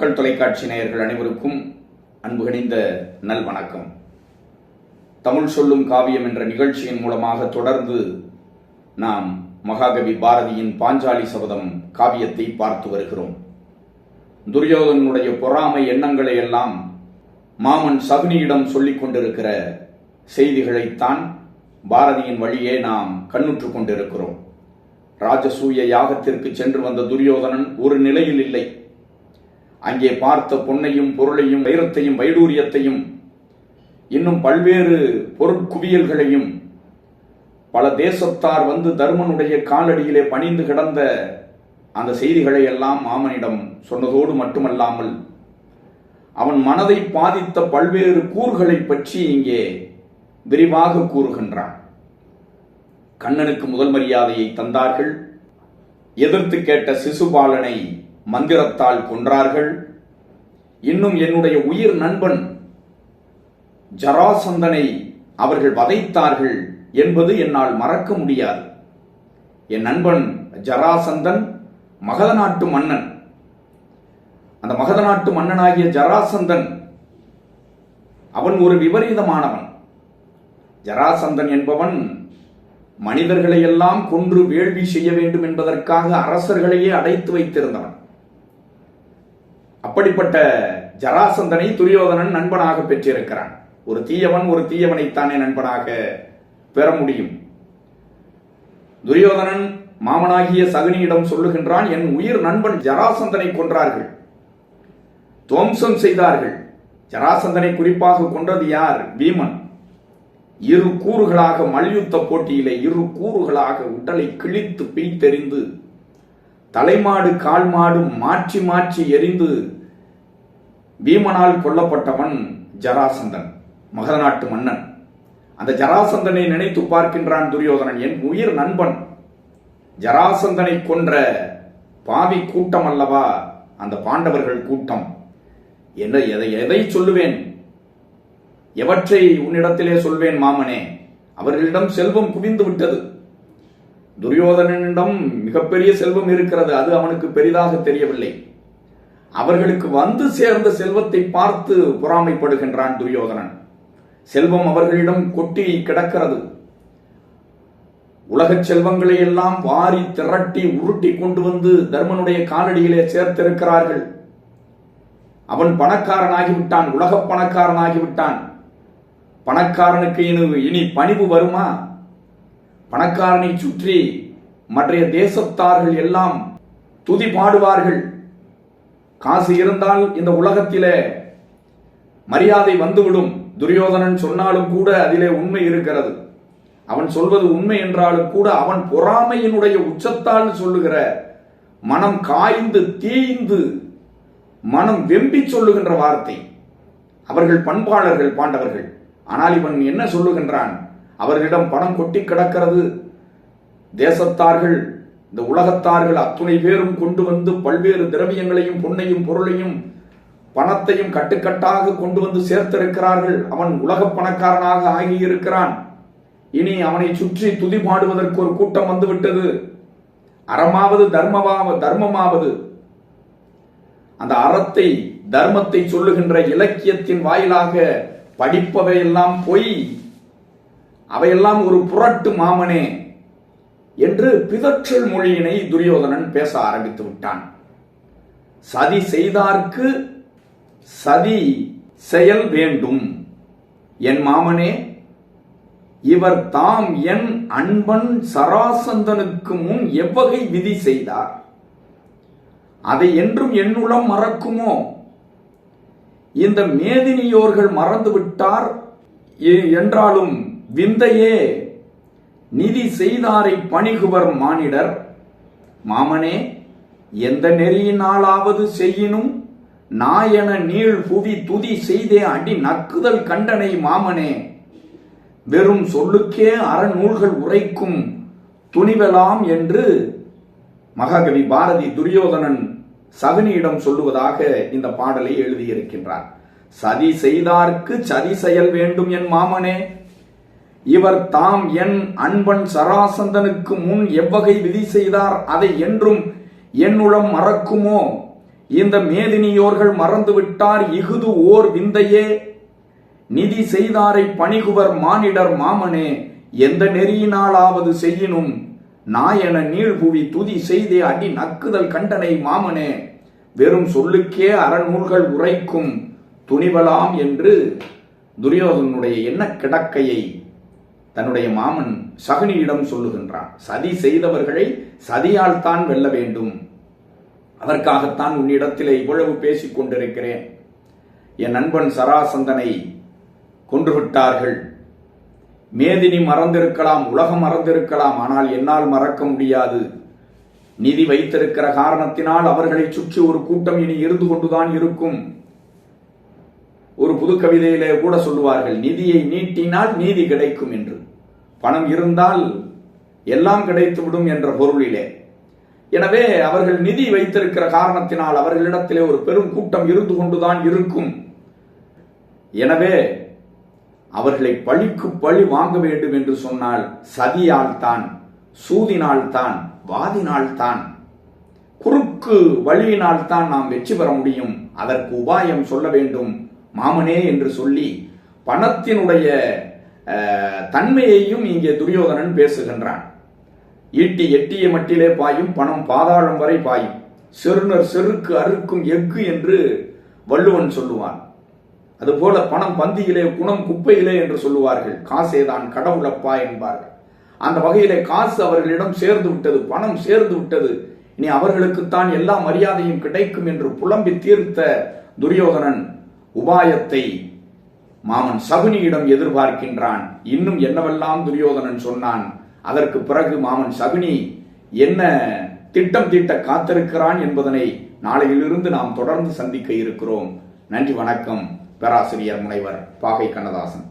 மக்கள் தொலைக்காட்சி நேயர்கள் அனைவருக்கும் அன்பு கனிந்த நல்வணக்கம். தமிழ் சொல்லும் காவியம் என்ற நிகழ்ச்சியின் மூலமாக தொடர்ந்து நாம் மகாகவி பாரதியின் பாஞ்சாலி சபதம் காவியத்தை பார்த்து வருகிறோம். துரியோதனுடைய பொறாமை எண்ணங்களை எல்லாம் மாமன் சகுனியிடம் சொல்லிக் கொண்டிருக்கிற செய்திகளைத்தான் பாரதியின் வழியே நாம் கண்ணுற்று கொண்டிருக்கிறோம். ராஜசூய யாகத்திற்கு சென்று வந்த துரியோதனன் ஒரு நிலையில் இல்லை. அங்கே பார்த்த பொன்னையும் பொருளையும் வைரத்தையும் வைடூரியத்தையும் இன்னும் பல்வேறு பொருட்குவியல்களையும் பல தேசத்தார் வந்து தர்மனுடைய காலடியிலே பணிந்து கிடந்த அந்த செய்திகளை எல்லாம் மாமனிடம் சொன்னதோடு மட்டுமல்லாமல் அவன் மனதை பாதித்த பல்வேறு கூறுகளை பற்றி இங்கே விரிவாக கூறுகின்றான். கண்ணனுக்கு முதல் மரியாதையை தந்தார்கள். எதிர்த்து கேட்ட சிசுபாலனை மந்திரத்தால் கொன்றார்கள். இன்னும் என்னுடைய உயிர் நண்பன் ஜராசந்தனை அவர்கள் வதைத்தார்கள் என்பது என்னால் மறக்க முடியாது. என் நண்பன் ஜராசந்தன் மகத நாட்டு மன்னன். அந்த மகத நாட்டு மன்னனாகிய ஜராசந்தன் அவன் ஒரு விபரீதமானவன். ஜராசந்தன் என்பவன் மனிதர்களை எல்லாம் கொன்று வேள்வி செய்ய வேண்டும் என்பதற்காக அரசர்களையே அடைத்து வைத்திருந்தவன். அப்படிப்பட்ட ஜராசந்தனை துரியோதனன் நண்பனாக பெற்றிருக்கிறான். ஒரு தீயவன் ஒரு தீயவனைத்தானே நண்பனாக பெற முடியும். துரியோதனன் மாமனாகிய சகுனியிடம் சொல்லுகின்றான், என் உயிர் நண்பன் ஜராசந்தனை கொன்றார்கள், துவம்சம் செய்தார்கள். ஜராசந்தனை குறிப்பாக கொன்றது யார்? பீமன். இரு கூறுகளாக மல்யுத்த போட்டியிலே இரு கூறுகளாக உடலை கிழித்து பிய்த்தெறிந்து தலைமாடு கால்மாடு மாற்றி மாற்றி எரிந்து பீமனால் கொல்லப்பட்டவன் ஜராசந்தன், மகத நாட்டு மன்னன். அந்த ஜராசந்தனை நினைத்து பார்க்கின்றான் துரியோதனன். என் உயிர் நண்பன் ஜராசந்தனை கொன்ற பாவி கூட்டம் அல்லவா அந்த பாண்டவர்கள் கூட்டம். எதை சொல்லுவேன், எவற்றை உன்னிடத்திலே சொல்வேன் மாமனே? அவர்களிடம் செல்வம் குவிந்து விட்டது. துரியோதனனிடம் மிகப்பெரிய செல்வம் இருக்கிறது, அது அவனுக்கு பெரிதாக தெரியவில்லை. அவர்களுக்கு வந்து சேர்ந்த செல்வத்தை பார்த்து பொறாமைப்படுகின்றான் துரியோதனன். செல்வம் அவர்களிடம் கொட்டி கிடக்கிறது. உலகச் செல்வங்களை எல்லாம் வாரி திரட்டி உருட்டி கொண்டு வந்து தர்மனுடைய காலடியிலே சேர்த்திருக்கிறார்கள். அவன் பணக்காரனாகிவிட்டான், உலக பணக்காரனாகிவிட்டான். பணக்காரனுக்கு இனி பணிவு வருமா? பணக்காரனை சுற்றி மற்றைய தேசத்தார்கள் எல்லாம் துதி பாடுவார்கள். காசு இருந்தால் இந்த உலகத்திலே மரியாதை வந்துவிடும். துரியோதனன் சொன்னாலும் கூட அதிலே உண்மை இருக்கிறது. அவன் சொல்வது உண்மை என்றாலும் கூட அவன் பொறாமையினுடைய உச்சத்தால் சொல்லுகிற, மனம் காய்ந்து தீய்ந்து மனம் வெம்பி சொல்லுகின்ற வார்த்தை. அவர்கள் பண்பாளர்கள் பாண்டவர்கள். ஆனால் இவன் என்ன சொல்லுகின்றான்? அவர்களிடம் பணம் கொட்டி கிடக்கிறது. தேசத்தார்கள், இந்த உலகத்தார்கள் அத்துணை பேரும் கொண்டு வந்து பல்வேறு திரவியங்களையும் பொன்னையும் பொருளையும் பணத்தையும் கட்டுக்கட்டாக கொண்டு வந்து சேர்த்திருக்கிறார்கள். அவன் உலக பணக்காரனாக ஆகியிருக்கிறான். இனி அவனை சுற்றி துதி பாடுவதற்கு ஒரு கூட்டம் வந்துவிட்டது. அறமாவது தர்மமாவது அந்த அறத்தை தர்மத்தை சொல்லுகின்ற இலக்கியத்தின் வாயிலாக படிப்பவையெல்லாம் பொய், அவையெல்லாம் ஒரு புரட்டு மாமனே என்று பிதற்றல் மொழியினை துரியோதனன் பேச ஆரம்பித்து விட்டான். சதி செய்தார்க்கு சதி செயல் வேண்டும். என் மாமனே, இவர் தாம் என் அன்பன் சராசந்தனுக்கு முன் எவ்வகை விதி செய்தார்? அதை என்றும் என்னுளம் மறக்குமோ? இந்த மேதினியோர்கள் மறந்துவிட்டார் என்றாலும் விந்தையே, நிதி செய்தாரை பணிகுவர் மானிடர். மாமனே, எந்த நெறியினாலாவது செய்யினும் நாயன நீள் புவி துதி செய்தே அடி நக்குதல் கண்டனை மாமனே. வெறும் சொல்லுக்கே அறநூல்கள் உரைக்கும் துணிவலாம் என்று மகாகவி பாரதி துரியோதனன் சகுனியிடம் சொல்லுவதாக இந்த பாடலை எழுதியிருக்கின்றார். சதி செய்தார்க்கு சதி செயல் வேண்டும் என் மாமனே, இவர் தாம் என் அன்பன் சராசந்தனுக்கு முன் எவ்வகை விதி செய்தார் அதை என்றும் என்னுளம் மறக்குமோ? இந்த மேதினியோர்கள் மறந்துவிட்டார் இஃது ஓர் விந்தையே, நிதி செய்தாரை பணிகுவர் மானிடர் மாமனே, எந்த நெறியினாலாவது செய்யினும் நாயன நீழ்புவி துதி செய்தே அடி நக்குதல் கண்டனை மாமனே, வெறும் சொல்லுக்கே அறநூல்கள் உரைக்கும் துணிவலாம் என்று துரியோதனுடைய எண்ண கிடக்கையை தன்னுடைய மாமன் சகுனியிடம் சொல்லுகின்றான். சதி செய்தவர்களை சதியால் தான் வெல்ல வேண்டும், அதற்காகத்தான் உன்னிடத்திலே இவ்வளவு பேசிக் கொண்டிருக்கிறேன். என் நண்பன் சராசந்தனை கொன்றுவிட்டார்கள். மேதினி மறந்திருக்கலாம், உலகம் மறந்திருக்கலாம், ஆனால் என்னால் மறக்க முடியாது. நிதி வைத்திருக்கிற காரணத்தினால் அவர்களை சுற்றி ஒரு கூட்டம் இனி இருந்து கொண்டுதான் இருக்கும். ஒரு புது கவிதையிலே கூட சொல்லுவார்கள், நிதியை நீட்டினால் நீதி கிடைக்கும் என்று. பணம் இருந்தால் எல்லாம் கிடைத்துவிடும் என்ற பொருளிலே. எனவே அவர்கள் நிதி வைத்திருக்கிற காரணத்தினால் அவர்களிடத்திலே ஒரு பெரும் கூட்டம் இருந்து கொண்டுதான் இருக்கும். எனவே அவர்களை பழிக்கு பழி வாங்க வேண்டும் என்று சொன்னால் சதியால் தான், சூதினால் தான், வாதினால் தான், குறுக்கு வழியினால் தான் நாம் வெற்றி பெற முடியும். அதற்கு உபாயம் சொல்ல வேண்டும் மாமனே என்று சொல்லி பணத்தினுடைய தன்மையையும் இங்கே துரியோதனன் பேசுகின்றான். ஈட்டி எட்டிய மட்டிலே பாயும், பணம் பாதாளம் வரை பாயும், செருணர் செருக்கு அறுக்கும் எஃகு என்று வள்ளுவன் சொல்லுவான். அதுபோல பணம் பந்தியிலே குணம் குப்பையிலே என்று சொல்லுவார்கள். காசேதான் கடவுளப்பா என்பார்கள். அந்த வகையிலே காசு அவர்களிடம் சேர்ந்து விட்டது, பணம் சேர்ந்து விட்டது, இனி அவர்களுக்குத்தான் எல்லா மரியாதையும் கிடைக்கும் என்று புலம்பி தீர்த்த துரியோதனன் உபாயத்தை மாமன் சகுனியிடம் எதிர்பார்க்கின்றான். இன்னும் என்னவெல்லாம் துரியோதனன் சொன்னான். அதற்கு பிறகு மாமன் சகுனி என்ன திட்டம் தீட்ட காத்திருக்கிறான் என்பதனை நாளையிலிருந்து நாம் தொடர்ந்து சந்திக்க இருக்கிறோம். நன்றி, வணக்கம். பேராசிரியர் முனைவர் பாகை கண்ணதாசன்.